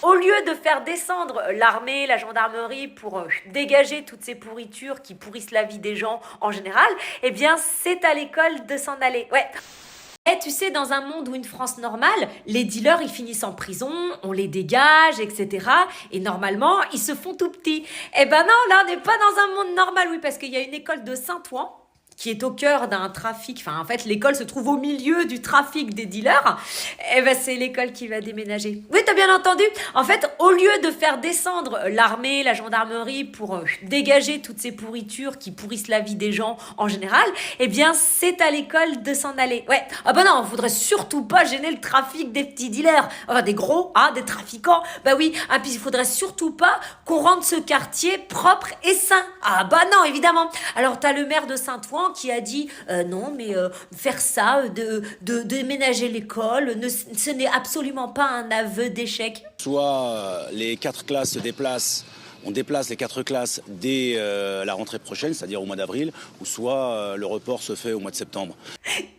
Au lieu de faire descendre l'armée, la gendarmerie pour dégager toutes ces pourritures qui pourrissent la vie des gens en général, eh bien c'est à l'école de s'en aller. Ouais. Et tu sais, dans un monde ou une France normale, les dealers, ils finissent en prison, on les dégage, etc. Et normalement, ils se font tout petits. Eh ben non, là, on n'est pas dans un monde normal, oui, parce qu'il y a une école de Saint-Ouen qui est au cœur d'un trafic. Enfin, en fait, l'école se trouve au milieu du trafic des dealers. Eh ben, c'est l'école qui va déménager. Oui, t'as bien entendu. En fait, au lieu de faire descendre l'armée, la gendarmerie pour dégager toutes ces pourritures qui pourrissent la vie des gens en général, eh bien, c'est à l'école de s'en aller. Ouais. Ah bah non, on voudrait surtout pas gêner le trafic des petits dealers. Enfin, des gros, hein, des trafiquants. Bah oui. Ah, puis il faudrait surtout pas qu'on rende ce quartier propre et sain. Ah bah non, évidemment. Alors, t'as le maire de Saint-Ouen qui a dit non, mais faire ça, de déménager l'école, ce n'est absolument pas un aveu d'échec. Soit les 4 classes se déplacent, on déplace les 4 classes dès la rentrée prochaine, c'est-à-dire au mois d'avril, ou soit le report se fait au mois de septembre.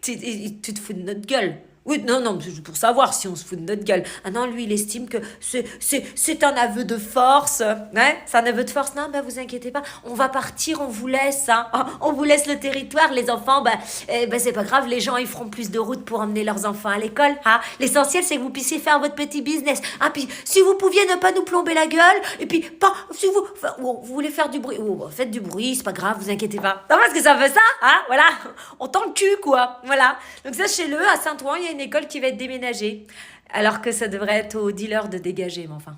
Tu te fous de notre gueule. Oui, non, non, pour savoir si on se fout de notre gueule. Ah non, lui, il estime que c'est un aveu de force. Ouais, c'est un aveu de force. Non, bah vous inquiétez pas, on va partir, on vous laisse. Hein. Ah, on vous laisse le territoire, les enfants. C'est pas grave, les gens, ils feront plus de route pour emmener leurs enfants à l'école. Hein. L'essentiel, c'est que vous puissiez faire votre petit business. Ah, puis si vous pouviez ne pas nous plomber la gueule, et puis pas, si vous voulez faire du bruit, faites du bruit, c'est pas grave, vous inquiétez pas. Non, parce que ça fait ça, hein, voilà. On tend le cul, quoi. Voilà. Donc sachez-le, à Saint-Ouen, il y a une école qui va être déménagée. Alors que ça devrait être aux dealers de dégager, mais enfin.